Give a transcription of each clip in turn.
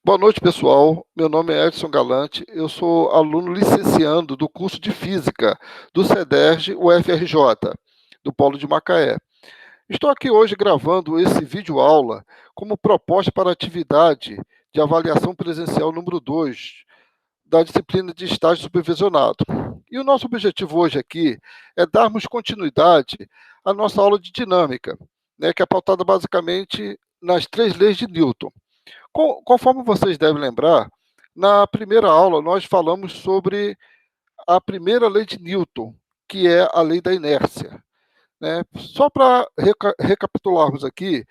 Boa noite, pessoal. Meu nome é Edson Galante. Eu sou aluno licenciando do curso de Física do CEDERJ UFRJ, do Polo de Macaé. Estou aqui hoje gravando esse vídeo aula como proposta para a atividade de avaliação presencial número 2 da disciplina de estágio supervisionado. E o nosso objetivo hoje aqui é darmos continuidade à nossa aula de dinâmica, que é pautada basicamente nas 3 leis de Newton. Conforme vocês devem lembrar, na primeira aula nós falamos sobre a primeira lei de Newton, que é a lei da inércia, né? Só para recapitularmos aqui,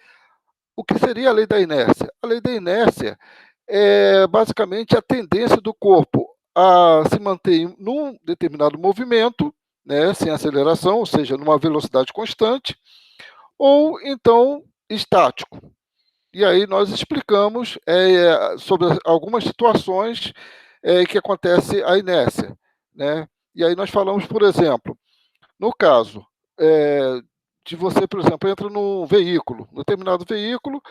o que seria a lei da inércia? A lei da inércia é basicamente a tendência do corpo a se manter num determinado movimento, né, sem aceleração, ou seja, numa velocidade constante, ou então estático. E aí nós explicamos sobre algumas situações que acontece a inércia, né? E aí nós falamos, por exemplo, no caso de você, por exemplo, entra num veículo, num determinado veículo,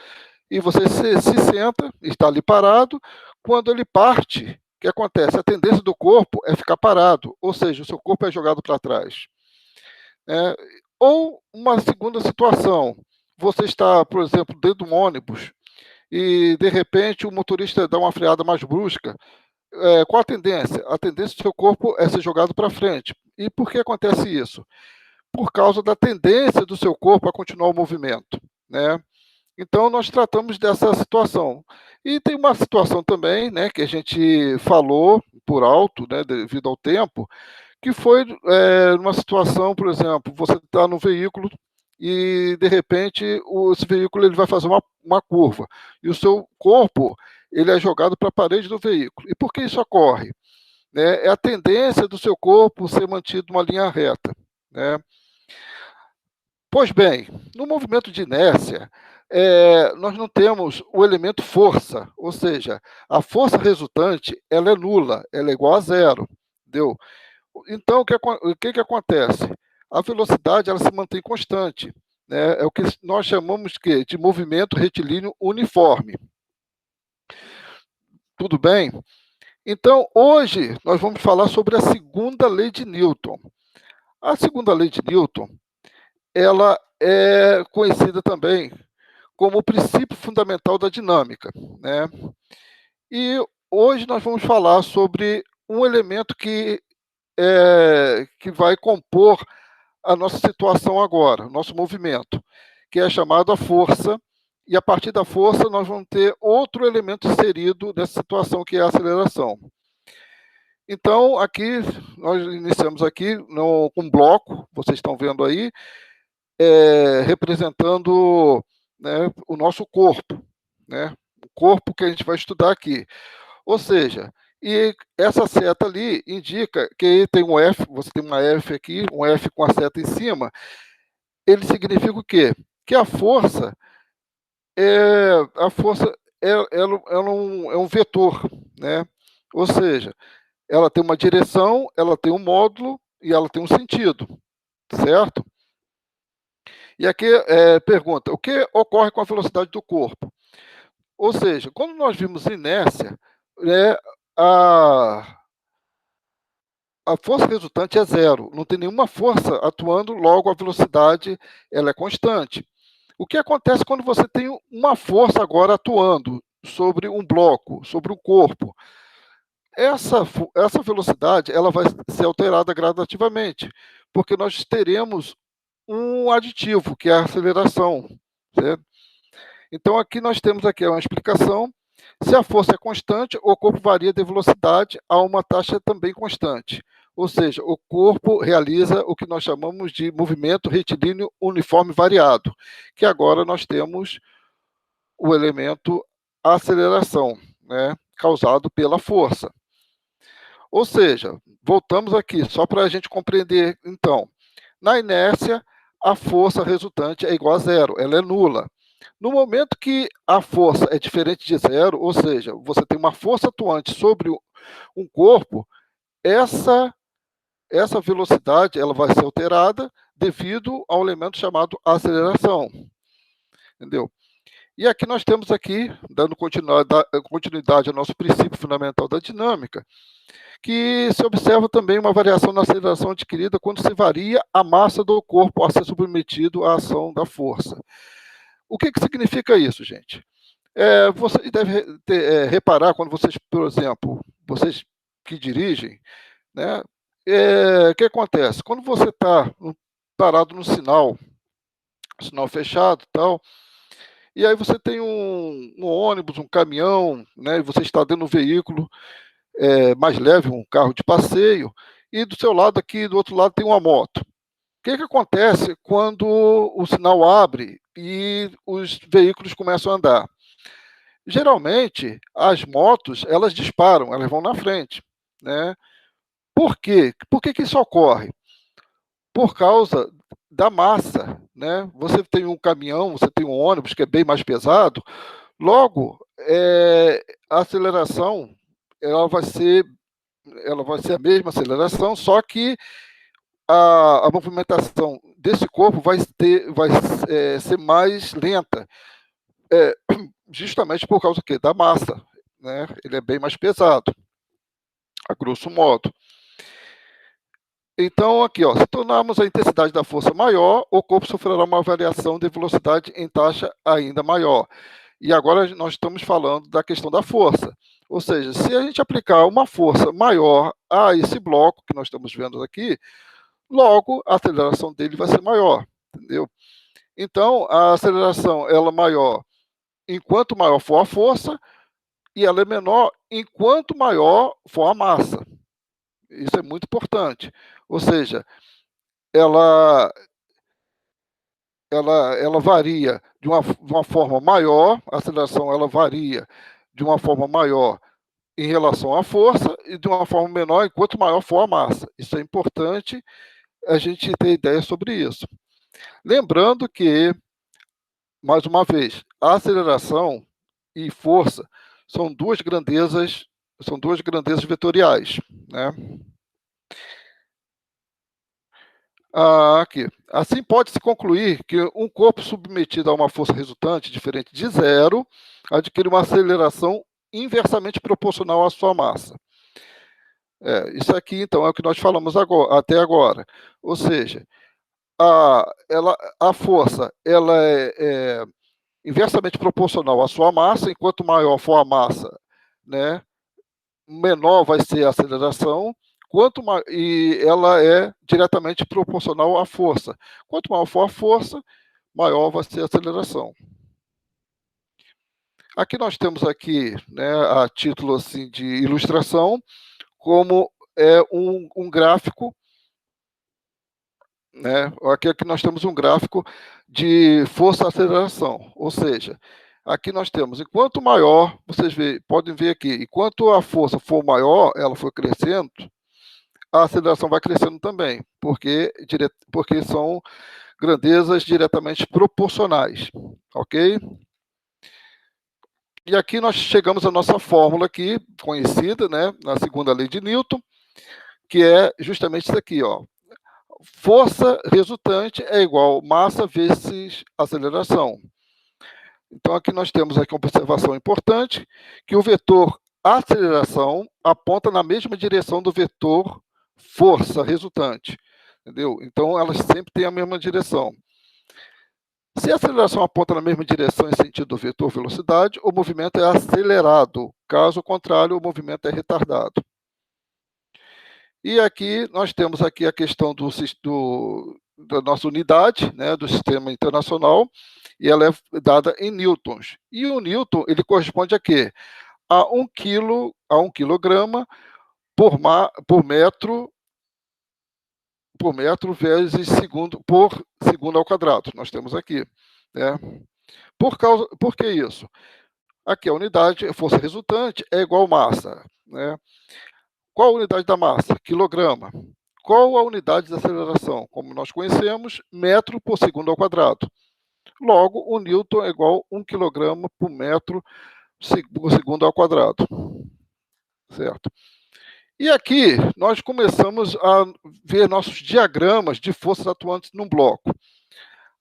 e você se senta, está ali parado, quando ele parte, o que acontece? A tendência do corpo é ficar parado, ou seja, o seu corpo é jogado para trás. Né? Ou uma segunda situação, você está, por exemplo, dentro de um ônibus, e de repente o motorista dá uma freada mais brusca, qual a tendência? A tendência do seu corpo é ser jogado para frente. E por que acontece isso? Por causa da tendência do seu corpo a continuar o movimento, né? Então nós tratamos dessa situação. E tem uma situação também, né, que a gente falou por alto, né, devido ao tempo, que foi uma situação, por exemplo, você está no veículo e, de repente, esse veículo ele vai fazer uma curva, e o seu corpo ele é jogado para a parede do veículo. E por que isso ocorre? Né? É a tendência do seu corpo ser mantido uma linha reta. Né? Pois bem, no movimento de inércia, nós não temos o elemento força, ou seja, a força resultante ela é nula, ela é igual a zero. Entendeu? Então, o que acontece? A velocidade ela se mantém constante. Né? É o que nós chamamos de movimento retilíneo uniforme. Tudo bem? Então, hoje, nós vamos falar sobre a segunda lei de Newton. A segunda lei de Newton, ela é conhecida também como o princípio fundamental da dinâmica. Né? E hoje nós vamos falar sobre um elemento que vai compor a nossa situação agora, nosso movimento, que é chamado a força, e a partir da força nós vamos ter outro elemento inserido nessa situação, que é a aceleração. Então, aqui, nós iniciamos aqui com um bloco, vocês estão vendo aí, representando, né, o nosso corpo, né, o corpo que a gente vai estudar aqui. Ou seja, e essa seta ali indica que tem um F, você tem uma F aqui, um F com a seta em cima, ele significa o quê? Que a força é um vetor, né? Ou seja, ela tem uma direção, ela tem um módulo e ela tem um sentido, certo? E aqui pergunta, o que ocorre com a velocidade do corpo? Ou seja, quando nós vimos inércia, né, a, a força resultante é zero, não tem nenhuma força atuando, logo a velocidade ela é constante. O que acontece quando você tem uma força agora atuando sobre um bloco, sobre um corpo? Essa velocidade ela vai ser alterada gradativamente, porque nós teremos um aditivo, que é a aceleração. Certo? Então, aqui nós temos aqui uma explicação. Se a força é constante, o corpo varia de velocidade a uma taxa também constante. Ou seja, o corpo realiza o que nós chamamos de movimento retilíneo uniforme variado, que agora nós temos o elemento aceleração, né, causado pela força. Ou seja, voltamos aqui, só para a gente compreender, então, na inércia, a força resultante é igual a zero, ela é nula. No momento que a força é diferente de zero, ou seja, você tem uma força atuante sobre um corpo, essa velocidade ela vai ser alterada devido ao elemento chamado aceleração. Entendeu? E aqui nós temos aqui, dando continuidade ao nosso princípio fundamental da dinâmica, que se observa também uma variação na aceleração adquirida quando se varia a massa do corpo a ser submetido à ação da força. O que significa isso, gente? Vocês devem reparar quando vocês, por exemplo, vocês que dirigem, né? O que acontece? Quando você está parado no sinal fechado e tal, e aí você tem um ônibus, um caminhão, né? E você está dentro de um veículo mais leve, um carro de passeio, e do seu lado aqui, do outro lado, tem uma moto. O que acontece quando o sinal abre e os veículos começam a andar? Geralmente, as motos, elas disparam, elas vão na frente, né? Por quê? Por que isso ocorre? Por causa da massa, né? Você tem um caminhão, você tem um ônibus que é bem mais pesado, logo, a aceleração, ela vai ser a mesma aceleração, só que a movimentação desse corpo vai ser mais lenta, justamente por causa do quê? Da massa, né? Ele é bem mais pesado, a grosso modo. Então, aqui, ó, se tornarmos a intensidade da força maior, o corpo sofrerá uma variação de velocidade em taxa ainda maior. E agora nós estamos falando da questão da força. Ou seja, se a gente aplicar uma força maior a esse bloco que nós estamos vendo aqui, logo a aceleração dele vai ser maior, entendeu? Então, a aceleração ela é maior enquanto maior for a força, e ela é menor enquanto maior for a massa. Isso é muito importante. Ou seja, ela varia de uma forma maior, a aceleração ela varia de uma forma maior em relação à força e de uma forma menor enquanto maior for a massa. Isso é importante a gente ter ideia sobre isso. Lembrando que, mais uma vez, a aceleração e força são duas grandezas vetoriais, né? Aqui. Assim, pode-se concluir que um corpo submetido a uma força resultante diferente de zero adquire uma aceleração inversamente proporcional à sua massa. Isso aqui, então, é o que nós falamos até agora. Ou seja, a força ela é inversamente proporcional à sua massa, enquanto maior for a massa, né, menor vai ser a aceleração, e ela é diretamente proporcional à força. Quanto maior for a força, maior vai ser a aceleração. Aqui nós temos aqui, né, a título assim de ilustração, como é um gráfico, né? Aqui nós temos um gráfico de força-aceleração, ou seja, aqui nós temos, enquanto maior, vocês podem ver aqui, enquanto a força for maior, ela for crescendo, a aceleração vai crescendo também, porque são grandezas diretamente proporcionais, ok? E aqui nós chegamos à nossa fórmula aqui, conhecida, né, na segunda lei de Newton, que é justamente isso aqui, ó. Força resultante é igual massa vezes aceleração. Então, aqui nós temos aqui uma observação importante, que o vetor aceleração aponta na mesma direção do vetor força resultante, entendeu? Então, elas sempre têm a mesma direção. Se a aceleração aponta na mesma direção em sentido do vetor velocidade, o movimento é acelerado. Caso contrário, o movimento é retardado. E aqui nós temos aqui a questão da nossa unidade, né, do sistema internacional, e ela é dada em newtons. E o newton, ele corresponde a quê? A 1 quilograma por metro vezes por segundo ao quadrado. Nós temos aqui, né? Por que isso? Aqui a unidade, a força resultante é igual massa, né? Qual a unidade da massa? Quilograma. Qual a unidade de aceleração? Como nós conhecemos, metro por segundo ao quadrado. Logo, o newton é igual a 1 kg por metro por segundo ao quadrado. Certo? E aqui, nós começamos a ver nossos diagramas de forças atuantes num bloco.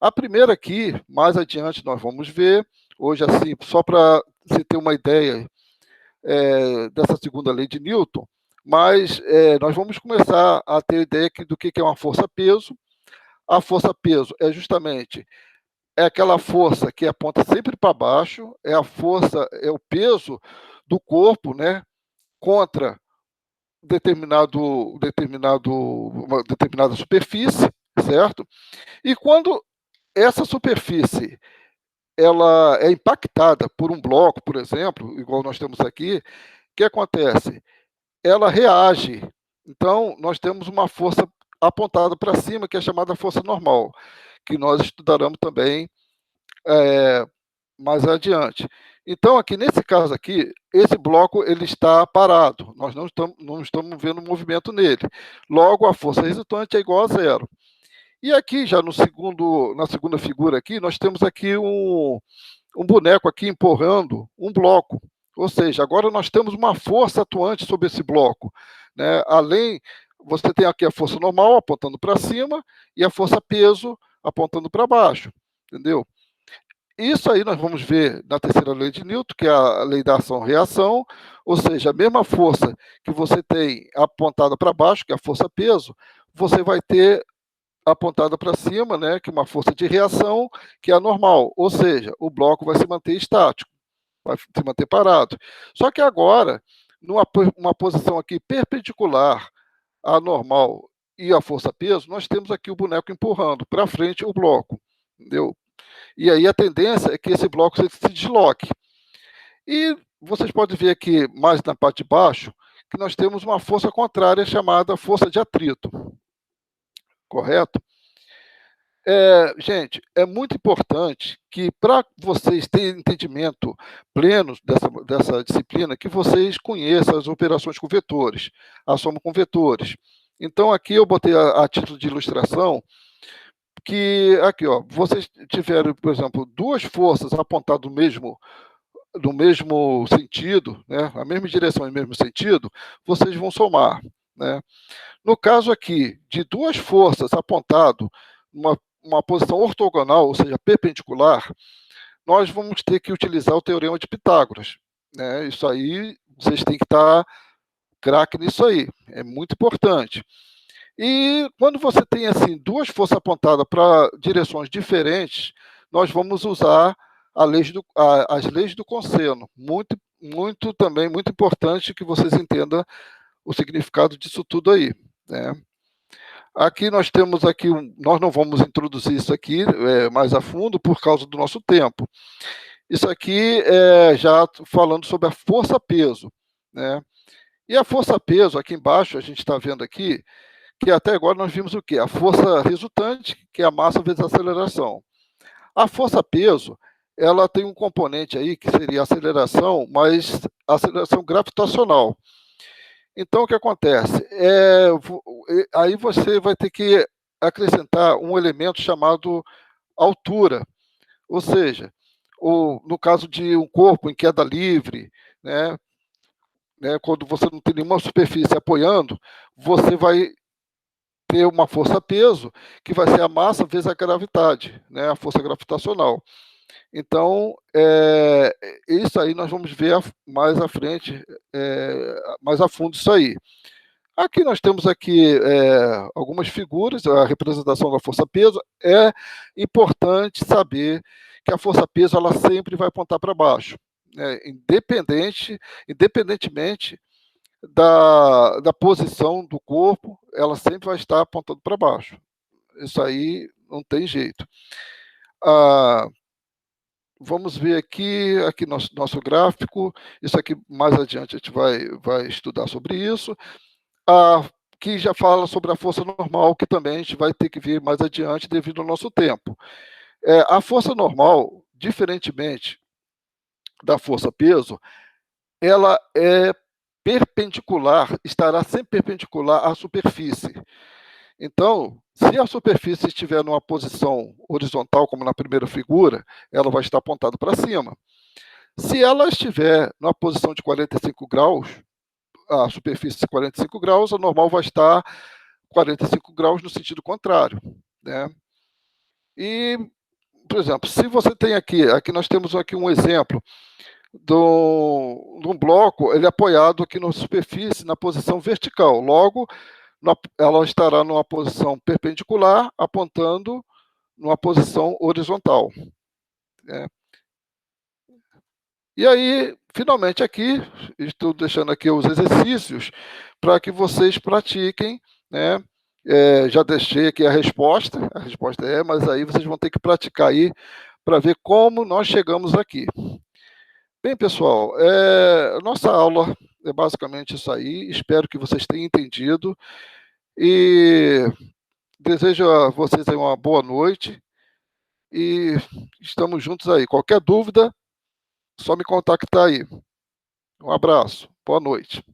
A primeira aqui, mais adiante, nós vamos ver Hoje, assim, só para você ter uma ideia dessa segunda lei de Newton, mas nós vamos começar a ter ideia do que é uma força-peso. A força-peso é justamente aquela força que aponta sempre para baixo, é a força, é o peso do corpo, né, contra uma determinada superfície, certo? E quando essa superfície ela é impactada por um bloco, por exemplo, igual nós temos aqui, o que acontece? Ela reage. Então, nós temos uma força apontada para cima, que é chamada força normal, que nós estudaremos também é, mais adiante. Então, aqui nesse caso aqui, esse bloco ele está parado. Nós não estamos vendo movimento nele. Logo, a força resultante é igual a zero. E aqui, já na segunda figura aqui, nós temos aqui um boneco aqui empurrando um bloco. Ou seja, agora nós temos uma força atuante sobre esse bloco, né? Além, você tem aqui a força normal apontando para cima e a força peso apontando para baixo, entendeu? Isso aí nós vamos ver na terceira lei de Newton, que é a lei da ação-reação, ou seja, a mesma força que você tem apontada para baixo, que é a força peso, você vai ter apontada para cima, né, que é uma força de reação, que é a normal, ou seja, o bloco vai se manter estático, vai se manter parado. Só que agora, numa posição aqui perpendicular à normal e à força peso, nós temos aqui o boneco empurrando para frente o bloco, entendeu? E aí a tendência é que esse bloco se desloque. E vocês podem ver aqui, mais na parte de baixo, que nós temos uma força contrária chamada força de atrito, correto? Gente, é muito importante que, para vocês terem entendimento pleno dessa disciplina, que vocês conheçam as operações com vetores, a soma com vetores. Então, aqui eu botei a título de ilustração, que aqui, ó, vocês tiveram, por exemplo, duas forças apontadas no mesmo sentido, né, a mesma direção e mesmo sentido, vocês vão somar, né? No caso aqui, de duas forças apontado uma posição ortogonal, ou seja, perpendicular, nós vamos ter que utilizar o teorema de Pitágoras, né? Isso aí, vocês têm que estar craque nisso aí, é muito importante. E quando você tem assim duas forças apontadas para direções diferentes, nós vamos usar as leis do cosseno. Muito, muito também, muito importante que vocês entendam o significado disso tudo aí, né? Aqui nós temos aqui, nós não vamos introduzir isso aqui mais a fundo por causa do nosso tempo. Isso aqui é já falando sobre a força-peso, né? E a força-peso, aqui embaixo, a gente está vendo aqui, que até agora nós vimos o quê? A força resultante, que é a massa vezes a aceleração. A força-peso, ela tem um componente aí, que seria a aceleração, mas a aceleração gravitacional. Então, o que acontece? Aí você vai ter que acrescentar um elemento chamado altura, ou seja, no caso de um corpo em queda livre, né, quando você não tem nenhuma superfície apoiando, você vai ter uma força-peso, que vai ser a massa vezes a gravidade, né, a força gravitacional. Então, isso aí nós vamos ver mais à frente, mais a fundo isso aí. Aqui nós temos aqui algumas figuras, a representação da força-peso. É importante saber que a força-peso ela sempre vai apontar para baixo, né? Independentemente da posição do corpo, ela sempre vai estar apontando para baixo. Isso aí não tem jeito. Vamos ver aqui nosso gráfico. Isso aqui mais adiante a gente vai estudar sobre isso. Que já fala sobre a força normal, que também a gente vai ter que ver mais adiante devido ao nosso tempo. A força normal, diferentemente da força-peso, ela é perpendicular, estará sempre perpendicular à superfície. Então, se a superfície estiver numa posição horizontal, como na primeira figura, ela vai estar apontada para cima. Se ela estiver numa posição de 45 graus, a superfície de 45 graus, a normal vai estar 45 graus no sentido contrário, né? E por exemplo, se você tem aqui nós temos aqui um exemplo de um bloco, ele é apoiado aqui na superfície, na posição vertical. Logo, ela estará numa posição perpendicular, apontando numa posição horizontal, né? E aí, finalmente aqui, estou deixando aqui os exercícios para que vocês pratiquem, né? Já deixei aqui a resposta é, mas aí vocês vão ter que praticar aí para ver como nós chegamos aqui. Bem, pessoal, nossa aula é basicamente isso aí. Espero que vocês tenham entendido e desejo a vocês aí uma boa noite e estamos juntos aí. Qualquer dúvida, só me contactar aí. Um abraço, boa noite.